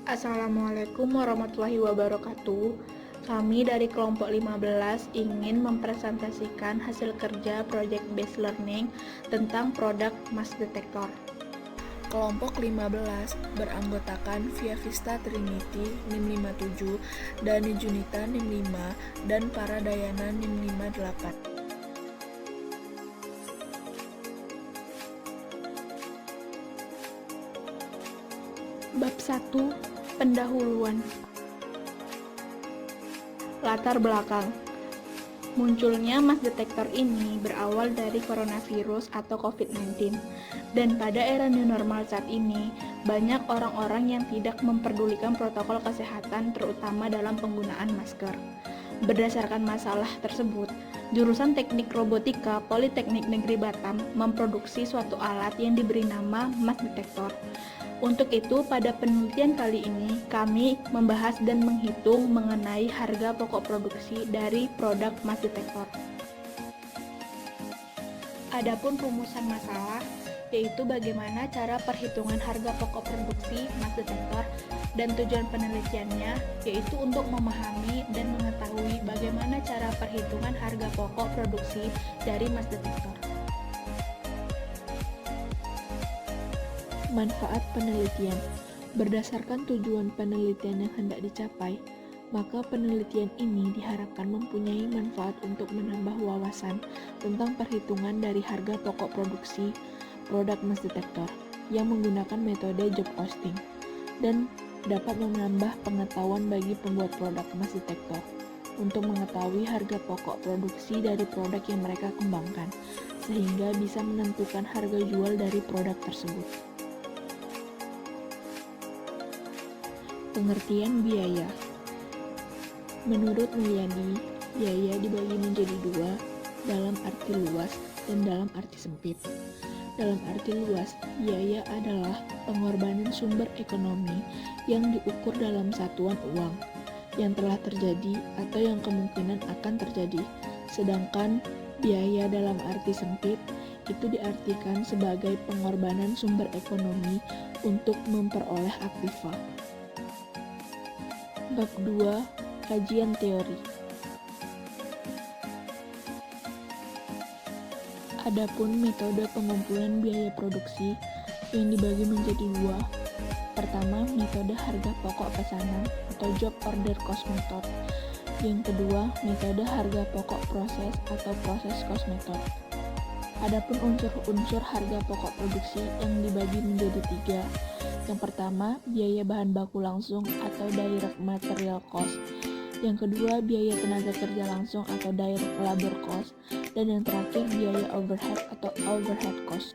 Assalamualaikum warahmatullahi wabarakatuh. Kami dari kelompok 15 ingin mempresentasikan hasil kerja Project Based Learning tentang produk mass detector. Kelompok 15 beranggotakan Via Vista Trinity NIM 57, Dani Junita NIM 5, dan Paradayana NIM 58. Bab 1. Pendahuluan. Latar belakang. Munculnya mass detector ini berawal dari coronavirus atau COVID-19, dan pada era new normal saat ini, banyak orang-orang yang tidak memperdulikan protokol kesehatan terutama dalam penggunaan masker. Berdasarkan masalah tersebut, jurusan Teknik Robotika Politeknik Negeri Batam memproduksi suatu alat yang diberi nama mass detector. Untuk itu, pada penelitian kali ini, kami membahas dan menghitung mengenai harga pokok produksi dari produk mass detector. Adapun rumusan masalah, yaitu bagaimana cara perhitungan harga pokok produksi mass detector, dan tujuan penelitiannya, yaitu untuk memahami dan mengetahui bagaimana cara perhitungan harga pokok produksi dari mass detector. Manfaat penelitian. Berdasarkan tujuan penelitian yang hendak dicapai, maka penelitian ini diharapkan mempunyai manfaat untuk menambah wawasan tentang perhitungan dari harga pokok produksi produk mass detector yang menggunakan metode job costing, dan dapat menambah pengetahuan bagi pembuat produk mass detector untuk mengetahui harga pokok produksi dari produk yang mereka kembangkan, sehingga bisa menentukan harga jual dari produk tersebut. Pengertian biaya. Menurut Mulyadi, biaya dibagi menjadi dua, dalam arti luas dan dalam arti sempit. Dalam arti luas, biaya adalah pengorbanan sumber ekonomi yang diukur dalam satuan uang, yang telah terjadi atau yang kemungkinan akan terjadi. Sedangkan biaya dalam arti sempit itu diartikan sebagai pengorbanan sumber ekonomi untuk memperoleh aktiva. Bab 2. Kajian teori. Adapun metode pengumpulan biaya produksi yang dibagi menjadi dua. Pertama, metode harga pokok pesanan atau job order cost method. Yang kedua, metode harga pokok proses atau process cost method. Adapun unsur-unsur harga pokok produksi yang dibagi menjadi tiga. Yang pertama, biaya bahan baku langsung atau direct material cost. Yang kedua, biaya tenaga kerja langsung atau direct labor cost. Dan yang terakhir, biaya overhead atau overhead cost.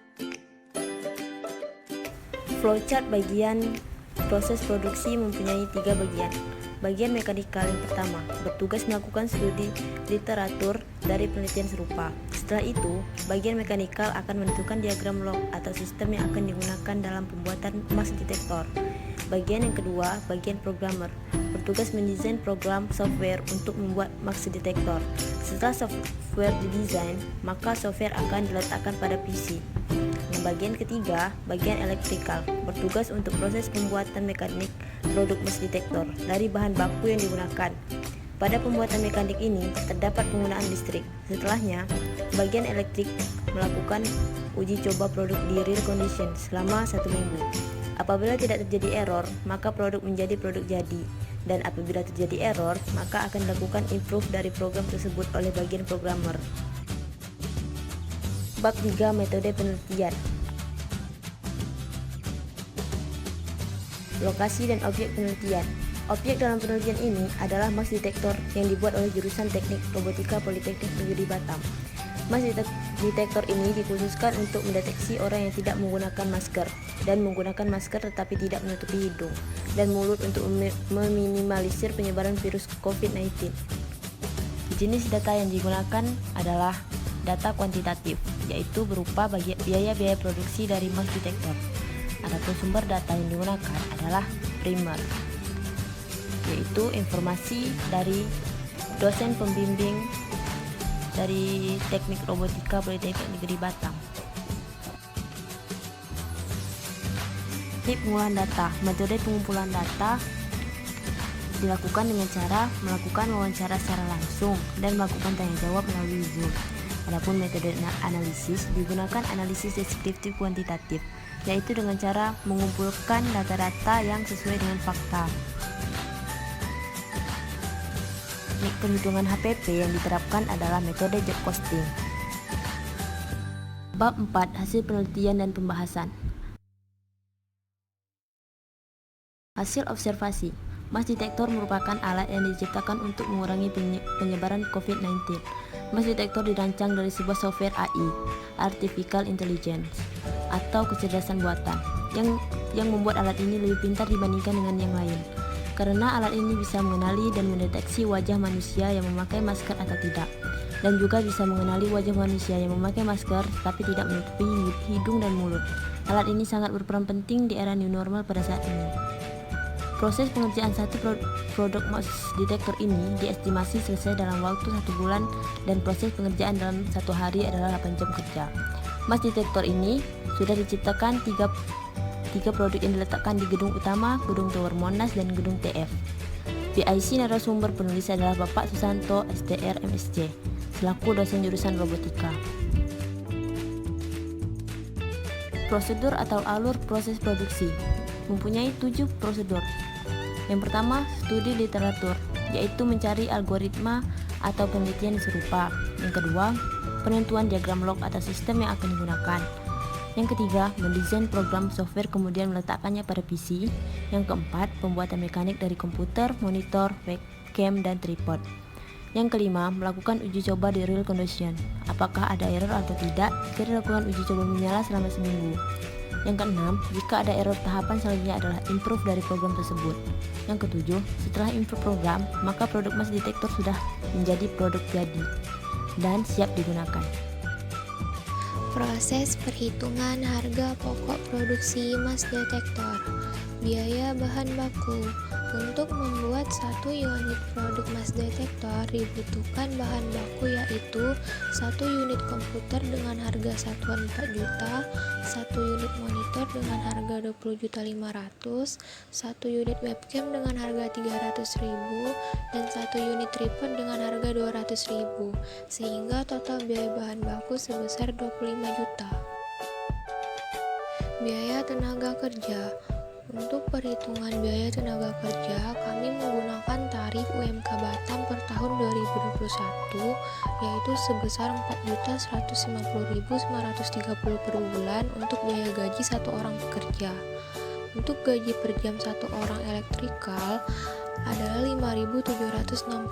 Flowchart bagian proses produksi mempunyai tiga bagian. Bagian mekanikal yang pertama, bertugas melakukan studi literatur dari penelitian serupa. Setelah itu, bagian mekanikal akan menentukan diagram log atau sistem yang akan digunakan dalam pembuatan mass detector. Bagian yang kedua, bagian programmer, bertugas mendesain program software untuk membuat mass detector. Setelah software didesain, maka software akan diletakkan pada PC. Yang bagian ketiga, bagian elektrikal, bertugas untuk proses pembuatan mekanik produk mass detector dari bahan baku yang digunakan. Pada pembuatan mekanik ini terdapat penggunaan listrik. Setelahnya, bagian elektrik melakukan uji coba produk di real condition selama 1 minggu. Apabila tidak terjadi error, maka produk menjadi produk jadi. Dan apabila terjadi error, maka akan dilakukan improve dari program tersebut oleh bagian programmer. Bab 3. Metode penelitian. Lokasi dan objek penelitian. Objek dalam penelitian ini adalah mass detector yang dibuat oleh jurusan Teknik Robotika Politeknik Negeri Batam. Mass detector ini dikhususkan untuk mendeteksi orang yang tidak menggunakan masker dan menggunakan masker tetapi tidak menutupi hidung dan mulut untuk meminimalisir penyebaran virus COVID-19. Jenis data yang digunakan adalah data kuantitatif, yaitu berupa biaya-biaya produksi dari mass detector. Adapun sumber data yang digunakan adalah primer, yaitu informasi dari dosen pembimbing dari Teknik Robotika Politeknik Negeri Batam. Teknik pengolahan data. Metode pengumpulan data dilakukan dengan cara melakukan wawancara secara langsung dan melakukan tanya jawab melalui Zoom. Adapun metode analisis digunakan analisis deskriptif kuantitatif, yaitu dengan cara mengumpulkan data-data yang sesuai dengan fakta. Teknik penghitungan HPP yang diterapkan adalah metode job costing. Bab 4. Hasil penelitian dan pembahasan. Hasil observasi. Mass detektor merupakan alat yang diciptakan untuk mengurangi penyebaran COVID-19. Mass detektor dirancang dari sebuah software AI, Artificial Intelligence, atau kecerdasan buatan, yang membuat alat ini lebih pintar dibandingkan dengan yang lain. Karena alat ini bisa mengenali dan mendeteksi wajah manusia yang memakai masker atau tidak, dan juga bisa mengenali wajah manusia yang memakai masker tapi tidak menutupi hidung dan mulut. Alat ini sangat berperan penting di era new normal pada saat ini. Proses pengerjaan satu produk mass detector ini diestimasi selesai dalam waktu 1 bulan dan proses pengerjaan dalam 1 hari adalah 8 jam kerja. Mass detector ini sudah diciptakan 3 produk yang diletakkan di gedung utama, gedung Tower Monas, dan gedung TF. PIC narasumber penulis adalah Bapak Susanto, SDR, MSc, selaku dosen jurusan robotika. Prosedur atau alur proses produksi mempunyai 7 prosedur. Yang pertama, studi literatur, yaitu mencari algoritma atau penelitian serupa. Yang kedua, penentuan diagram log atau sistem yang akan digunakan. Yang ketiga, mendesain program software kemudian meletakkannya pada PC. Yang keempat, pembuatan mekanik dari komputer, monitor, webcam, dan tripod. Yang kelima, melakukan uji coba di real condition. Apakah ada error atau tidak jika dilakukan uji coba menyala selama seminggu. Yang keenam, jika ada error, tahapan selanjutnya adalah improve dari program tersebut. Yang ketujuh, setelah improve program, maka produk mass detector sudah menjadi produk jadi dan siap digunakan. Proses perhitungan harga pokok produksi mass detector. Biaya bahan baku. Untuk membuat 1 unit produk mass detector dibutuhkan bahan baku yaitu 1 unit komputer dengan harga satuan 4 juta, 1 unit monitor dengan harga 20.500, 1 unit webcam dengan harga 300.000, dan 1 unit tripod dengan harga 200.000, sehingga total biaya bahan baku sebesar 25 juta. Biaya tenaga kerja. Untuk perhitungan biaya tenaga kerja, kami menggunakan tarif UMK Batam per tahun 2021, yaitu sebesar 4.150.930 per bulan untuk biaya gaji 1 orang pekerja. Untuk gaji per jam 1 orang elektrikal adalah 5.765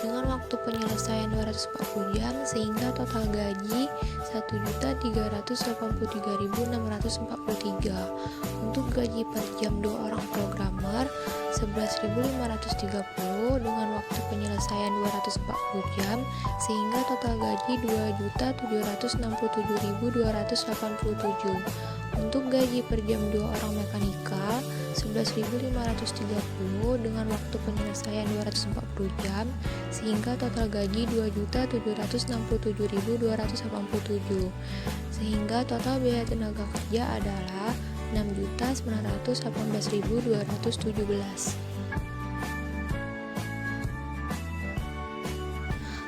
dengan waktu penyelesaian 240 jam, sehingga total gaji 1.383.643. Untuk gaji per jam 2 orang programmer 11.530 dengan waktu penyelesaian 240 jam, sehingga total gaji 2.767.287. Untuk gaji per jam 2 orang mekanikal 11.530 dengan waktu penyelesaian 240 jam, sehingga total gaji 2.767.287, sehingga total biaya tenaga kerja adalah 6.918.217.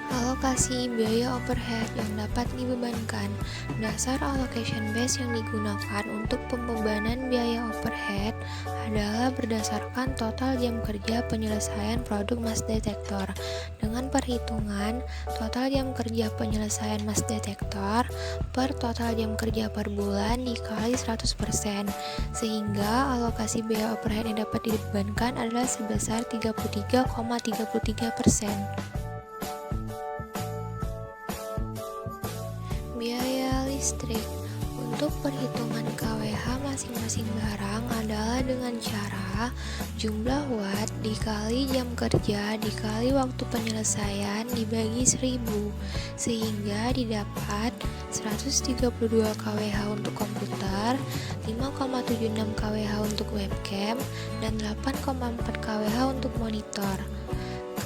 Alokasi biaya overhead yang dapat dibebankan. Dasar allocation base yang digunakan untuk pembebanan biaya overhead adalah berdasarkan total jam kerja penyelesaian produk mass detector dengan perhitungan total jam kerja penyelesaian mass detector per total jam kerja per bulan dikali 100%, sehingga alokasi biaya overhead yang dapat dibebankan adalah sebesar 33,33%. Biaya listrik. Untuk perhitungan KWH masing-masing barang adalah dengan cara jumlah watt dikali jam kerja dikali waktu penyelesaian dibagi 1000, sehingga didapat 132 kWh untuk komputer, 5,76 kWh untuk webcam, dan 8,4 kWh untuk monitor.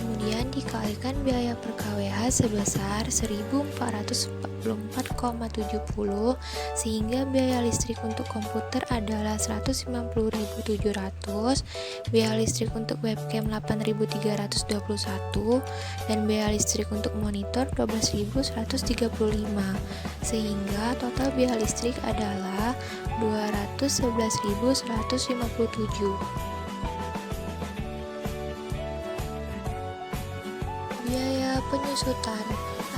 kemudian dikalikan biaya per kWh sebesar 1.444,70, sehingga biaya listrik untuk komputer adalah 190.700, biaya listrik untuk webcam 8.321, dan biaya listrik untuk monitor 12.135, sehingga total biaya listrik adalah 211.157. Biaya penyusutan.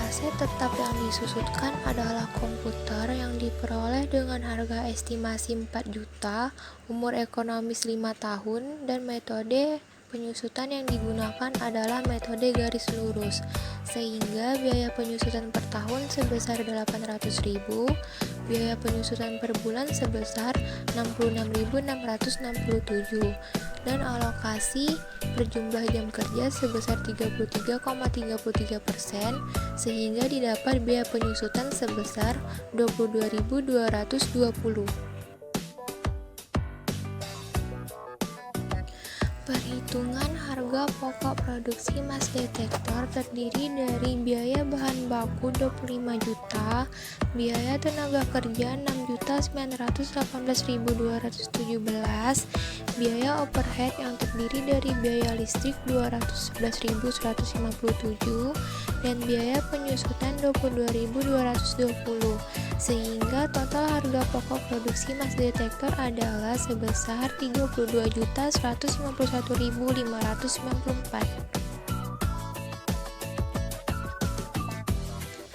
Aset tetap yang disusutkan adalah komputer yang diperoleh dengan harga estimasi 4 juta, umur ekonomis 5 tahun, dan metode penyusutan yang digunakan adalah metode garis lurus, sehingga biaya penyusutan per tahun sebesar 800.000, biaya penyusutan per bulan sebesar 66.667, dan alokasi per jumlah jam kerja sebesar 33,33%, sehingga didapat biaya penyusutan sebesar 22.220. Perhitungan harga pokok produksi emas detektor terdiri dari biaya bahan baku 25 juta, biaya tenaga kerja 6.918.217, biaya overhead yang terdiri dari biaya listrik 211.157, dan biaya penyusutan 22.220, sehingga total harga pokok produksi emas detektor adalah sebesar 32.151.594.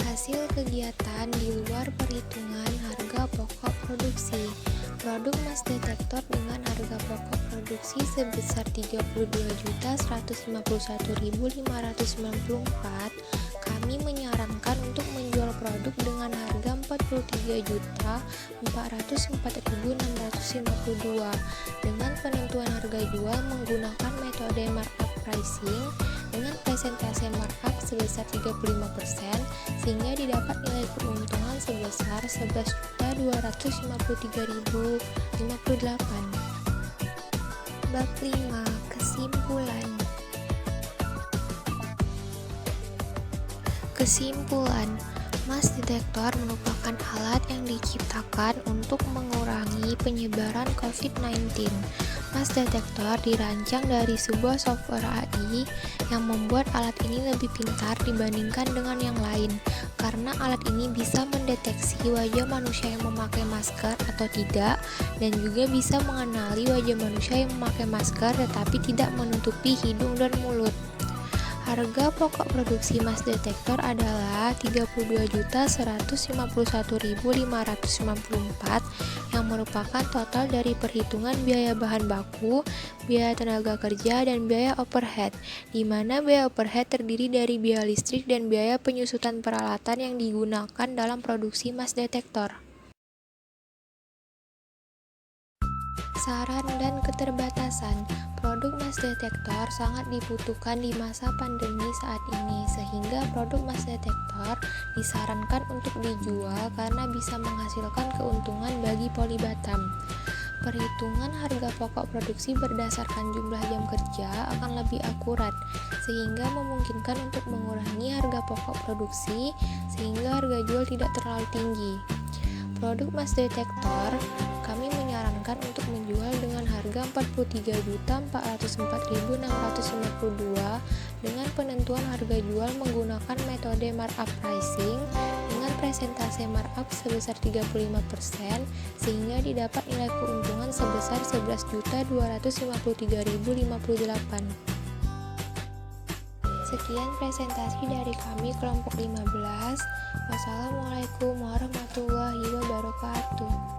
Hasil kegiatan di luar perhitungan harga pokok produksi. Produk emas detektor dengan harga pokok produksi sebesar 32.151.594, kami menyarankan untuk menjual produk dengan harga 43.404.652 dengan penentuan harga jual menggunakan metode markup pricing dengan persentase markup sebesar 35%, sehingga didapat nilai keuntungan sebesar 11.253.058. Bab 5. Kesimpulan, emas detektor merupakan alat yang diciptakan untuk mengurangi penyebaran COVID-19. Emas detektor dirancang dari sebuah software AI yang membuat alat ini lebih pintar dibandingkan dengan yang lain, karena alat ini bisa mendeteksi wajah manusia yang memakai masker atau tidak, dan juga bisa mengenali wajah manusia yang memakai masker tetapi tidak menutupi hidung dan mulut. Harga pokok produksi emas detektor adalah 32.151.594 yang merupakan total dari perhitungan biaya bahan baku, biaya tenaga kerja, dan biaya overhead, di mana biaya overhead terdiri dari biaya listrik dan biaya penyusutan peralatan yang digunakan dalam produksi emas detektor. Saran dan keterbatasan. Produk emas detektor sangat dibutuhkan di masa pandemi saat ini, sehingga produk emas detektor disarankan untuk dijual karena bisa menghasilkan keuntungan bagi Polybatam. Perhitungan harga pokok produksi berdasarkan jumlah jam kerja akan lebih akurat, sehingga memungkinkan untuk mengurangi harga pokok produksi sehingga harga jual tidak terlalu tinggi. Produk emas detektor kami menyarankan untuk menjual dengan harga 43.404.652 dengan penentuan harga jual menggunakan metode markup pricing dengan presentase markup sebesar 35%, sehingga didapat nilai keuntungan sebesar 11.253.058. Sekian presentasi dari kami kelompok 15. Wassalamualaikum warahmatullahi wabarakatuh.